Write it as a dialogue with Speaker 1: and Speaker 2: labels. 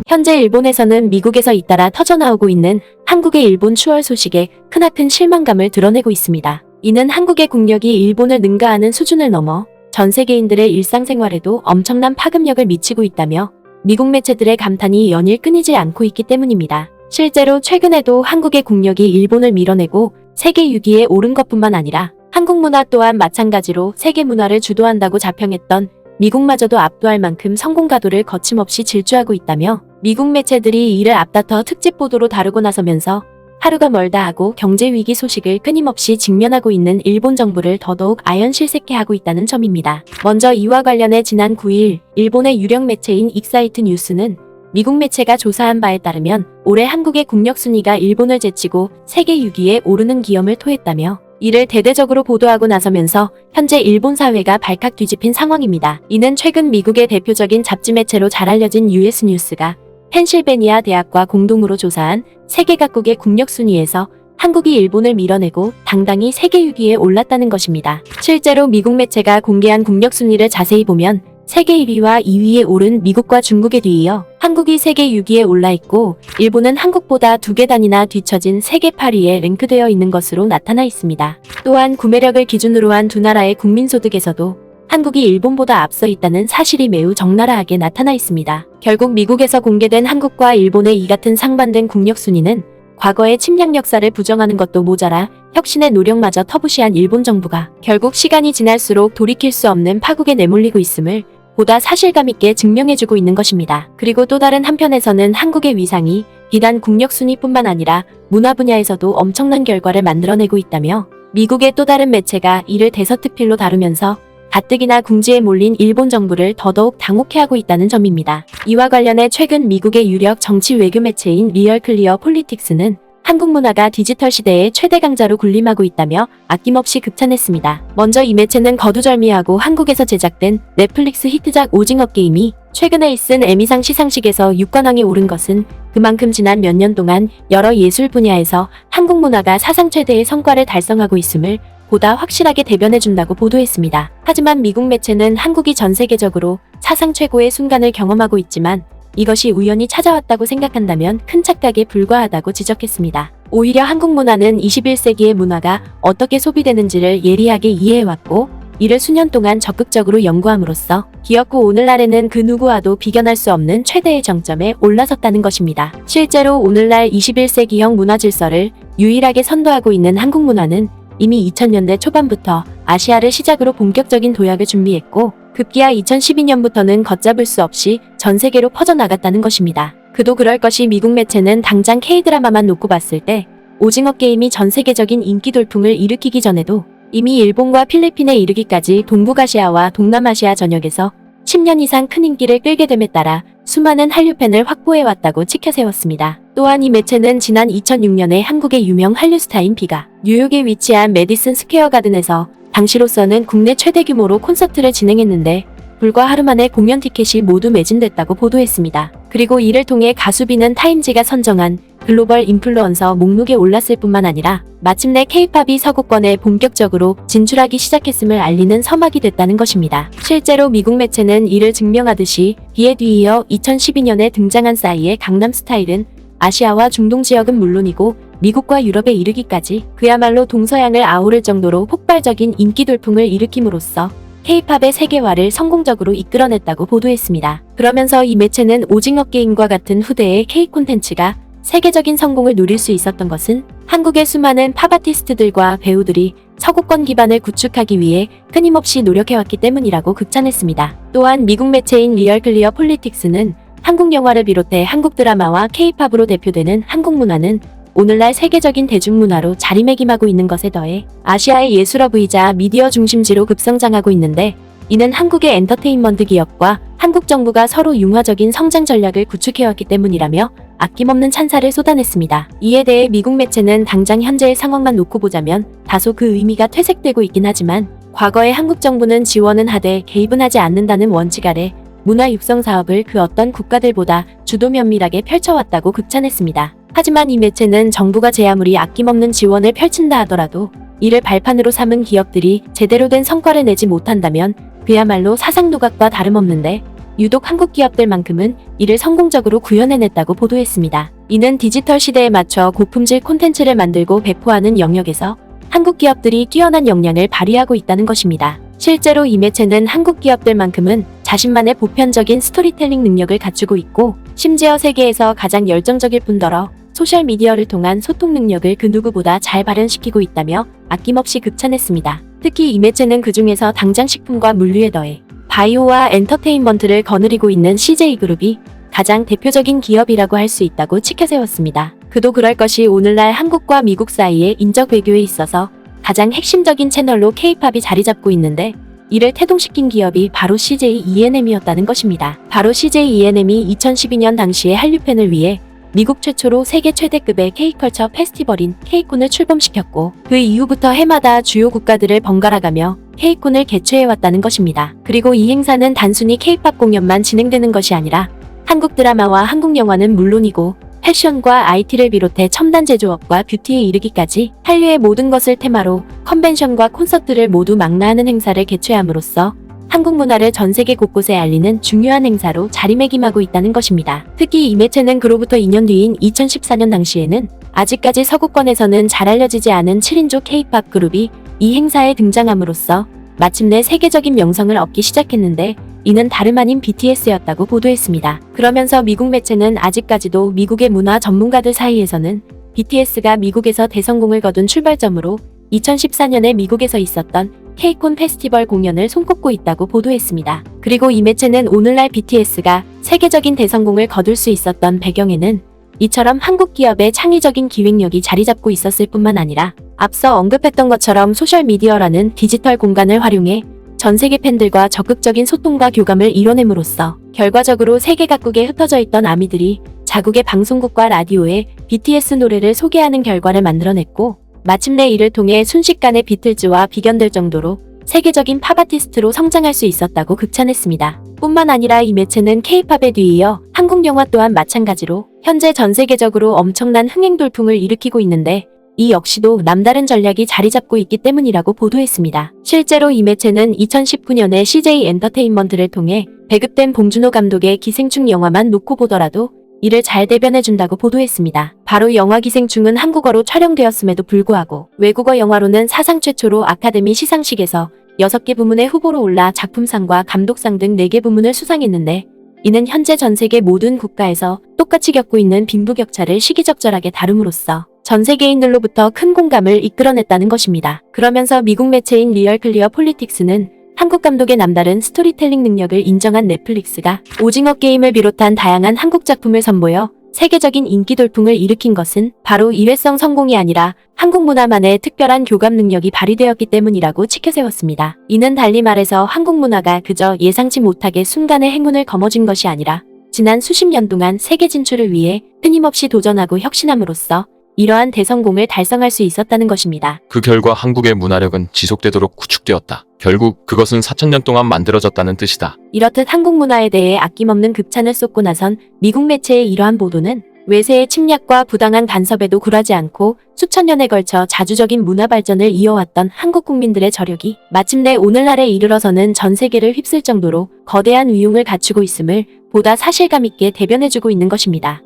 Speaker 1: 현재 일본에서는 미국에서 잇따라 터져나오고 있는 한국의 일본 추월 소식에 크나큰 실망감을 드러내고 있습니다. 이는 한국의 국력이 일본을 능가하는 수준을 넘어 전 세계인들의 일상생활에도 엄청난 파급력을 미치고 있다며 미국 매체들의 감탄이 연일 끊이지 않고 있기 때문입니다. 실제로 최근에도 한국의 국력이 일본을 밀어내고 세계 6위에 오른 것뿐만 아니라 한국 문화 또한 마찬가지로 세계 문화를 주도한다고 자평했던 미국마저도 압도할 만큼 성공 가도를 거침없이 질주하고 있다며 미국 매체들이 이를 앞다퉈 특집 보도로 다루고 나서면서 하루가 멀다 하고 경제 위기 소식을 끊임없이 직면하고 있는 일본 정부를 더더욱 아연실색케 하고 있다는 점입니다. 먼저 이와 관련해 지난 9일 일본의 유력 매체인 익사이트 뉴스는 미국 매체가 조사한 바에 따르면 올해 한국의 국력 순위가 일본을 제치고 세계 6위에 오르는 기염을 토했다며 이를 대대적으로 보도하고 나서면서 현재 일본 사회가 발칵 뒤집힌 상황입니다. 이는 최근 미국의 대표적인 잡지 매체로 잘 알려진 US 뉴스가 펜실베니아 대학과 공동으로 조사한 세계 각국의 국력 순위에서 한국이 일본을 밀어내고 당당히 세계 6위에 올랐다는 것입니다. 실제로 미국 매체가 공개한 국력 순위를 자세히 보면 세계 1위와 2위에 오른 미국과 중국에 뒤이어 한국이 세계 6위에 올라 있고 일본은 한국보다 2개 단위나 뒤처진 세계 8위에 랭크되어 있는 것으로 나타나 있습니다. 또한 구매력을 기준으로 한 두 나라의 국민소득에서도 한국이 일본보다 앞서 있다는 사실이 매우 적나라하게 나타나 있습니다. 결국 미국에서 공개된 한국과 일본의 이 같은 상반된 국력 순위는 과거의 침략 역사를 부정하는 것도 모자라 혁신의 노력마저 터부시한 일본 정부가 결국 시간이 지날수록 돌이킬 수 없는 파국에 내몰리고 있음을 보다 사실감 있게 증명해주고 있는 것입니다. 그리고 또 다른 한편에서는 한국의 위상이 비단 국력 순위뿐만 아니라 문화 분야에서도 엄청난 결과를 만들어내고 있다며 미국의 또 다른 매체가 이를 대서특필로 다루면서 가뜩이나 궁지에 몰린 일본 정부를 더더욱 당혹해하고 있다는 점입니다. 이와 관련해 최근 미국의 유력 정치 외교 매체인 리얼클리어 폴리틱스는 한국 문화가 디지털 시대의 최대 강자로 군림하고 있다며 아낌없이 극찬했습니다. 먼저 이 매체는 거두절미하고 한국에서 제작된 넷플릭스 히트작 오징어 게임이 최근에 있은 에미상 시상식에서 6관왕에 오른 것은 그만큼 지난 몇 년 동안 여러 예술 분야에서 한국 문화가 사상 최대의 성과를 달성하고 있음을 보다 확실하게 대변해준다고 보도했습니다. 하지만 미국 매체는 한국이 전 세계적으로 사상 최고의 순간을 경험하고 있지만 이것이 우연히 찾아왔다고 생각한다면 큰 착각에 불과하다고 지적했습니다. 오히려 한국 문화는 21세기의 문화가 어떻게 소비되는지를 예리하게 이해해왔고 이를 수년 동안 적극적으로 연구함으로써 기었고 오늘날에는 그 누구와도 비견할 수 없는 최대의 정점에 올라섰다는 것입니다. 실제로 오늘날 21세기형 문화 질서를 유일하게 선도하고 있는 한국 문화는 이미 2000년대 초반부터 아시아를 시작으로 본격적인 도약을 준비했고 급기야 2012년부터는 걷잡을 수 없이 전 세계로 퍼져나갔다는 것입니다. 그도 그럴 것이 미국 매체는 당장 K-드라마만 놓고 봤을 때 오징어 게임이 전 세계적인 인기 돌풍을 일으키기 전에도 이미 일본과 필리핀에 이르기까지 동북아시아와 동남아시아 전역에서 10년 이상 큰 인기를 끌게 됨에 따라 수많은 한류 팬을 확보해왔다고 치켜세웠습니다. 또한 이 매체는 지난 2006년에 한국의 유명 한류 스타인 비가 뉴욕에 위치한 메디슨 스퀘어 가든에서 당시로서는 국내 최대 규모로 콘서트를 진행했는데 불과 하루 만에 공연 티켓이 모두 매진됐다고 보도했습니다. 그리고 이를 통해 가수 비는 타임지가 선정한 글로벌 인플루언서 목록에 올랐을 뿐만 아니라 마침내 K-팝이 서구권에 본격적으로 진출하기 시작했음을 알리는 서막이 됐다는 것입니다. 실제로 미국 매체는 이를 증명하듯이 비에 뒤이어 2012년에 등장한 싸이의 강남스타일은 아시아와 중동 지역은 물론이고 미국과 유럽에 이르기까지 그야말로 동서양을 아우를 정도로 폭발적인 인기 돌풍을 일으킴으로써 K-팝의 세계화를 성공적으로 이끌어냈다고 보도했습니다. 그러면서 이 매체는 오징어 게임과 같은 후대의 K-콘텐츠가 세계적인 성공을 누릴 수 있었던 것은 한국의 수많은 팝아티스트들과 배우들이 서구권 기반을 구축하기 위해 끊임없이 노력해왔기 때문이라고 극찬했습니다. 또한 미국 매체인 리얼클리어 폴리틱스는 한국 영화를 비롯해 한국 드라마와 K-팝으로 대표되는 한국 문화는 오늘날 세계적인 대중문화로 자리매김하고 있는 것에 더해 아시아의 예술허브이자 미디어 중심지로 급성장하고 있는데 이는 한국의 엔터테인먼트 기업과 한국 정부가 서로 융화적인 성장 전략을 구축해왔기 때문이라며 아낌없는 찬사를 쏟아냈습니다. 이에 대해 미국 매체는 당장 현재의 상황만 놓고 보자면 다소 그 의미가 퇴색되고 있긴 하지만 과거에 한국 정부는 지원은 하되 개입은 하지 않는다는 원칙 아래 문화 육성 사업을 그 어떤 국가들보다 주도 면밀하게 펼쳐왔다고 극찬했습니다. 하지만 이 매체는 정부가 제 아무리 아낌없는 지원을 펼친다 하더라도 이를 발판으로 삼은 기업들이 제대로 된 성과를 내지 못한다면 그야말로 사상 누각과 다름없는데 유독 한국 기업들만큼은 이를 성공적으로 구현해냈다고 보도했습니다. 이는 디지털 시대에 맞춰 고품질 콘텐츠를 만들고 배포하는 영역에서 한국 기업들이 뛰어난 역량을 발휘하고 있다는 것입니다. 실제로 이 매체는 한국 기업들만큼은 자신만의 보편적인 스토리텔링 능력을 갖추고 있고, 심지어 세계에서 가장 열정적일 뿐더러 소셜미디어를 통한 소통 능력을 그 누구보다 잘 발현시키고 있다며 아낌없이 극찬했습니다. 특히 이 매체는 그중에서 당장식품과 물류에 더해 바이오와 엔터테인먼트를 거느리고 있는 CJ그룹이 가장 대표적인 기업이라고 할 수 있다고 치켜세웠습니다. 그도 그럴 것이 오늘날 한국과 미국 사이의 인적 외교에 있어서 가장 핵심적인 채널로 K-팝이 자리 잡고 있는데, 이를 태동시킨 기업이 바로 CJ ENM이었다는 것입니다. 바로 CJ ENM이 2012년 당시에 한류팬을 위해 미국 최초로 세계 최대급의 K-컬처 페스티벌인 K-콘을 출범시켰고, 그 이후부터 해마다 주요 국가들을 번갈아가며 K-콘을 개최해왔다는 것입니다. 그리고 이 행사는 단순히 K-팝 공연만 진행되는 것이 아니라 한국 드라마와 한국 영화는 물론이고 패션과 IT를 비롯해 첨단 제조업과 뷰티에 이르기까지 한류의 모든 것을 테마로 컨벤션과 콘서트를 모두 망라하는 행사를 개최함으로써 한국 문화를 전 세계 곳곳에 알리는 중요한 행사로 자리매김하고 있다는 것입니다. 특히 이 매체는 그로부터 2년 뒤인 2014년 당시에는 아직까지 서구권에서는 잘 알려지지 않은 7인조 K-팝 그룹이 이 행사에 등장함으로써 마침내 세계적인 명성을 얻기 시작했는데, 이는 다름 아닌 BTS였다고 보도했습니다. 그러면서 미국 매체는 아직까지도 미국의 문화 전문가들 사이에서는 BTS가 미국에서 대성공을 거둔 출발점으로 2014년에 미국에서 있었던 K-콘 페스티벌 공연을 손꼽고 있다고 보도했습니다. 그리고 이 매체는 오늘날 BTS가 세계적인 대성공을 거둘 수 있었던 배경에는 이처럼 한국 기업의 창의적인 기획력이 자리 잡고 있었을 뿐만 아니라 앞서 언급했던 것처럼 소셜미디어라는 디지털 공간을 활용해 전 세계 팬들과 적극적인 소통과 교감을 이뤄냄으로써 결과적으로 세계 각국에 흩어져 있던 아미들이 자국의 방송국과 라디오에 BTS 노래를 소개하는 결과를 만들어냈고, 마침내 이를 통해 순식간에 비틀즈와 비견될 정도로 세계적인 팝 아티스트로 성장할 수 있었다고 극찬했습니다. 뿐만 아니라 이 매체는 K-팝에 뒤이어 한국 영화 또한 마찬가지로 현재 전 세계적으로 엄청난 흥행 돌풍을 일으키고 있는데, 이 역시도 남다른 전략이 자리 잡고 있기 때문이라고 보도했습니다. 실제로 이 매체는 2019년에 CJ 엔터테인먼트를 통해 배급된 봉준호 감독의 기생충 영화만 놓고 보더라도 이를 잘 대변해준다고 보도했습니다. 바로 영화 기생충은 한국어로 촬영되었음에도 불구하고 외국어 영화로는 사상 최초로 아카데미 시상식에서 6개 부문의 후보로 올라 작품상과 감독상 등 4개 부문을 수상했는데, 이는 현재 전 세계 모든 국가에서 똑같이 겪고 있는 빈부격차를 시기적절하게 다룸으로써 전 세계인들로부터 큰 공감을 이끌어냈다는 것입니다. 그러면서 미국 매체인 리얼클리어 폴리틱스는 한국 감독의 남다른 스토리텔링 능력을 인정한 넷플릭스가 오징어 게임을 비롯한 다양한 한국 작품을 선보여 세계적인 인기 돌풍을 일으킨 것은 바로 일회성 성공이 아니라 한국 문화만의 특별한 교감 능력이 발휘되었기 때문이라고 치켜세웠습니다. 이는 달리 말해서 한국 문화가 그저 예상치 못하게 순간의 행운을 거머쥔 것이 아니라 지난 수십 년 동안 세계 진출을 위해 끊임없이 도전하고 혁신함으로써 이러한 대성공을 달성할 수 있었다는 것입니다.
Speaker 2: 그 결과 한국의 문화력은 지속되도록 구축되었다. 결국 그것은 4,000년 동안 만들어졌다는 뜻이다.
Speaker 1: 이렇듯 한국 문화에 대해 아낌없는 극찬을 쏟고 나선 미국 매체의 이러한 보도는 외세의 침략과 부당한 간섭에도 굴하지 않고 수천 년에 걸쳐 자주적인 문화 발전을 이어왔던 한국 국민들의 저력이 마침내 오늘날에 이르러서는 전 세계를 휩쓸 정도로 거대한 위용을 갖추고 있음을 보다 사실감 있게 대변해주고 있는 것입니다.